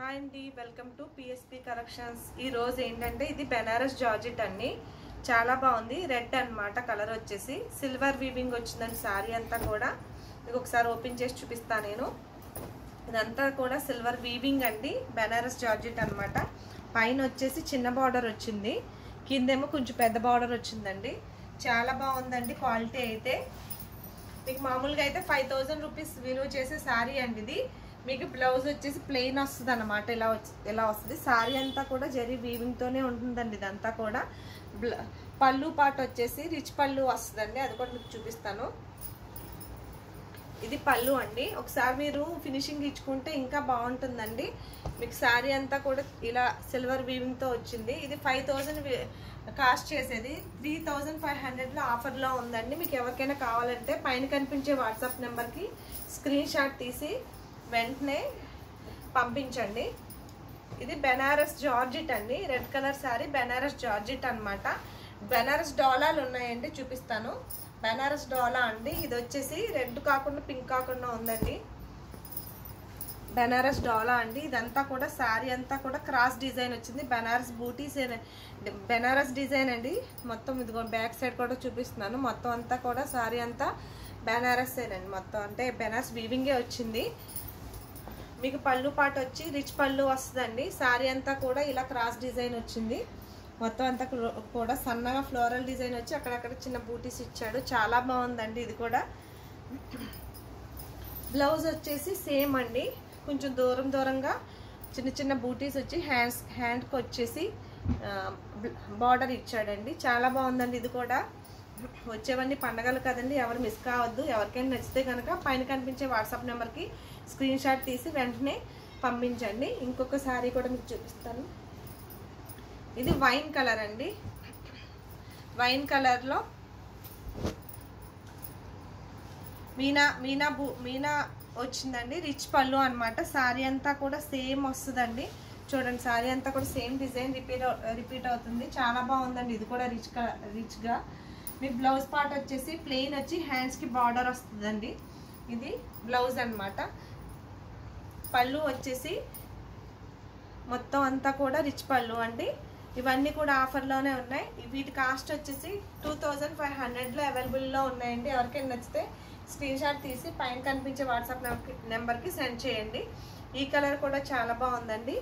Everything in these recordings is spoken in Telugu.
హాయ్ అండి, వెల్కమ్ టు పిఎస్పి కలెక్షన్స్. ఈ రోజు ఏంటంటే ఇది బెనారస్ జార్జెట్ అండి. చాలా బాగుంది. రెడ్ అన్నమాట. కలర్ వచ్చేసి సిల్వర్ వీవింగ్ వచ్చిందండి. సారీ అంతా కూడా మీకు ఒకసారి ఓపెన్ చేసి చూపిస్తాను నేను. ఇదంతా కూడా సిల్వర్ వీవింగ్ అండి. బెనారస్ జార్జెట్ అన్నమాట. పైన వచ్చేసి చిన్న బార్డర్ వచ్చింది, కిందేమో కొంచెం పెద్ద బార్డర్ వచ్చిందండి. చాలా బాగుందండి. క్వాలిటీ అయితే మీకు మామూలుగా అయితే 5000 రూపీస్ విలువ చేసే సారీ అండి ఇది. మీకు బ్లౌజ్ వచ్చేసి ప్లెయిన్ వస్తుంది అన్నమాట. ఇలా వస్తుంది. సారీ అంతా కూడా జరీ వీవింగ్ తోనే ఉంటుందండి. ఇదంతా కూడా పళ్ళు పాట వచ్చేసి రిచ్ పళ్ళు వస్తుందండి. అది కూడా మీకు చూపిస్తాను. ఇది పళ్ళు అండి. ఒకసారి మీరు ఫినిషింగ్ ఇచ్చుకుంటే ఇంకా బాగుంటుందండి. మీకు సారీ అంతా కూడా ఇలా సిల్వర్ వీవింగ్ తో వచ్చింది. ఇది 5000 కాస్ట్ చేసేది 3500లో ఆఫర్లో ఉందండి. మీకు ఎవరికైనా కావాలంటే పైన కనిపించే వాట్సాప్ నెంబర్కి స్క్రీన్ షాట్ తీసి వెంటనే పంపించండి. ఇది బెనారస్ జార్జెట్ అండి. Red colour sari Banaras georgette అన్నమాట. బెనారస్ డాలాలు ఉన్నాయండి, చూపిస్తాను. బెనారస్ డాలా అండి. ఇది వచ్చేసి రెడ్ కాకుండా పింక్ కాకుండా ఉందండి. బెనారస్ డాలా అండి. ఇదంతా కూడా సారీ అంతా కూడా క్రాస్ డిజైన్ వచ్చింది. బెనారస్ బూటీస్ బెనారస్ డిజైన్ అండి. మొత్తం ఇదిగో బ్యాక్ సైడ్ కూడా చూపిస్తున్నాను. మొత్తం అంతా కూడా సారీ అంతా బెనారస్ ఏనండి. మొత్తం అంటే బెనారస్ వీవింగే వచ్చింది. మీకు పళ్ళు పాట వచ్చి రిచ్ పళ్ళు వస్తుందండి. సారీ అంతా కూడా ఇలా క్రాస్ డిజైన్ వచ్చింది. మొత్తం అంతా కూడా సన్నగా ఫ్లోరల్ డిజైన్ వచ్చి అక్కడక్కడ చిన్న బూటీస్ ఇచ్చాడు. చాలా బాగుందండి. ఇది కూడా బ్లౌజ్ వచ్చేసి సేమ్ అండి. కొంచెం దూరంగా చిన్న చిన్న బూటీస్ వచ్చి హ్యాండ్కి వచ్చేసి బార్డర్ ఇచ్చాడండి. చాలా బాగుందండి. ఇది కూడా వచ్చేవన్నీ పండగలు కదండి, ఎవరు మిస్ కావద్దు. ఎవరికైనా నచ్చితే కనుక పైన కనిపించే వాట్సాప్ నెంబర్కి స్క్రీన్ షాట్ తీసి వెంటనే పంపించండి. ఇంకొక సారీ కూడా మీకు చూపిస్తాను. ఇది వైన్ కలర్ అండి. వైన్ కలర్లో మీనా వచ్చిందండి. రిచ్ పళ్ళు అన్నమాట. సారీ అంతా కూడా సేమ్ వస్తుందండి. చూడండి, సారీ అంతా కూడా సేమ్ డిజైన్ రిపీట్ అవుతుంది. చాలా బాగుందండి. ఇది కూడా రిచ్గా మీకు బ్లౌజ్ పార్ట్ వచ్చేసి ప్లెయిన్ వచ్చి హ్యాండ్స్కి బార్డర్ వస్తుందండి. ఇది బ్లౌజ్ అన్నమాట. పళ్ళు వచ్చేసి మొత్తం అంతా కూడా రిచ్ పళ్ళు అండి. ఇవన్నీ కూడా ఆఫర్లోనే ఉన్నాయి. వీటి కాస్ట్ వచ్చేసి 2500లో అవైలబుల్లో ఉన్నాయండి. ఎవరికైనా నచ్చితే స్క్రీన్ షాట్ తీసి పైన కనిపించే వాట్సాప్ నెంబర్కి సెండ్ చేయండి. ఈ కలర్ కూడా చాలా బాగుందండి.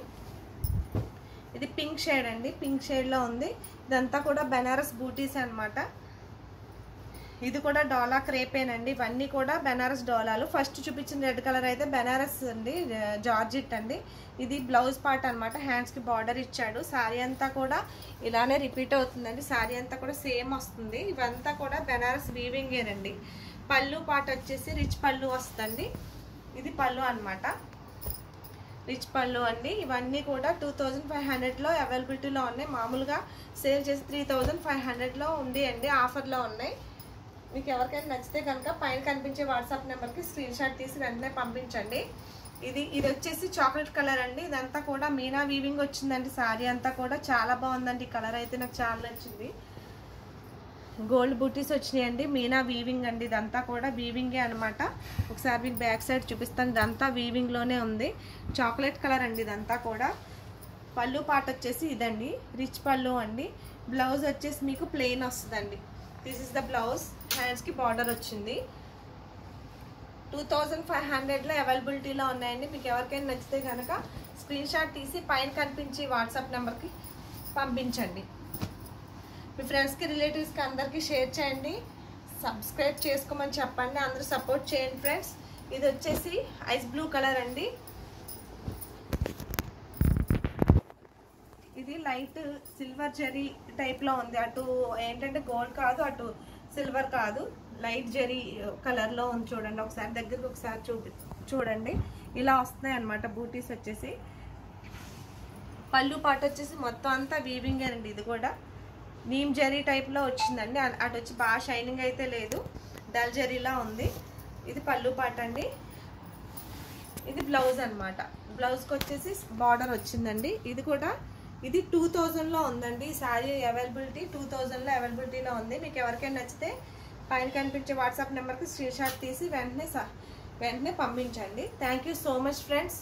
ఇది పింక్ షేడ్ అండి. పింక్ షేడ్లో ఉంది. ఇదంతా కూడా బెనారస్ బూటీస్ అన్నమాట. ఇది కూడా డోలా క్రేపేనండి. ఇవన్నీ కూడా బెనారస్ డోలాలు. ఫస్ట్ చూపించిన రెడ్ కలర్ అయితే బెనారస్ అండి, జార్జెట్ అండి. ఇది బ్లౌజ్ పార్ట్ అనమాట. హ్యాండ్స్కి బార్డర్ ఇచ్చాడు. సారీ అంతా కూడా ఇలానే రిపీట్ అవుతుందండి. సారీ అంతా కూడా సేమ్ వస్తుంది. ఇవంతా కూడా బెనారస్ వీవింగేనండి. పళ్ళు పార్ట్ వచ్చేసి రిచ్ పళ్ళు వస్తుంది. ఇది పళ్ళు అనమాట. రిచ్ పళ్ళు అండి. ఇవన్నీ కూడా 2500లో అవైలబిలిటీలో ఉన్నాయి. మామూలుగా సేల్ చేసి 3500లో ఉంది అండి. ఆఫర్లో ఉన్నాయి. మీకు ఎవరికైనా నచ్చితే కనుక పైన కనిపించే వాట్సాప్ నెంబర్కి స్క్రీన్ షాట్ తీసి వెంటనే పంపించండి. ఇది వచ్చేసి చాక్లెట్ కలర్ అండి. ఇదంతా కూడా మీనా వీవింగ్ వచ్చిందండి. సారీ అంతా కూడా చాలా బాగుందండి. ఈ కలర్ అయితే నాకు చాలా నచ్చింది. గోల్డ్ బూటీస్ వచ్చినాయండి. మీనా వీవింగ్ అండి. ఇదంతా కూడా వీవింగే అనమాట. ఒకసారి మీకు బ్యాక్ సైడ్ చూపిస్తాను. ఇదంతా వీవింగ్లోనే ఉంది. చాక్లెట్ కలర్ అండి. ఇదంతా కూడా పళ్ళు పాట వచ్చేసి ఇదండి, రిచ్ పళ్ళు అండి. బ్లౌజ్ వచ్చేసి మీకు ప్లెయిన్ వస్తుందండి. This is the blouse. హ్యాండ్స్కి బార్డర్ వచ్చింది. 2500లో అవైలబిలిటీలో ఉన్నాయండి. మీకు ఎవరికైనా నచ్చితే కనుక స్క్రీన్ షాట్ తీసి పైన కనిపించి వాట్సాప్ నెంబర్కి పంపించండి. మీ ఫ్రెండ్స్కి, రిలేటివ్స్కి అందరికీ షేర్ చేయండి. సబ్స్క్రైబ్ చేసుకోమని చెప్పండి. అందరూ సపోర్ట్ చేయండి ఫ్రెండ్స్. ఇది వచ్చేసి ఐస్ బ్లూ కలర్ అండి. ఇది లైట్ సిల్వర్ జరీ టైప్లో ఉంది. అటు ఏంటంటే గోల్డ్ కాదు, అటు సిల్వర్ కాదు, లైట్ జరీ కలర్లో ఉంది. చూడండి, ఒకసారి దగ్గరికి ఒకసారి చూడండి. ఇలా వస్తున్నాయి అన్నమాట బూటీస్ వచ్చేసి. పళ్ళు పాట వచ్చేసి మొత్తం అంతా వీవింగ్ అండి. ఇది కూడా నీమ్ జరీ టైప్లో వచ్చిందండి. అటు వచ్చి బాగా షైనింగ్ అయితే లేదు, డల్ జరీలా ఉంది. ఇది పళ్ళు పాట అండి. ఇది బ్లౌజ్ అనమాట. బ్లౌజ్కి వచ్చేసి బార్డర్ వచ్చిందండి. ఇది కూడా 2000లో ఉందండి. ఈ సారీ అవైలబిలిటీ 2000లో అవైలబిలిటీలో ఉంది. మీకు ఎవరికైనా నచ్చితే పైన కనిపించే వాట్సాప్ నెంబర్కి స్క్రీన్ షాట్ తీసి వెంటనే పంపించండి. Thank you so much friends.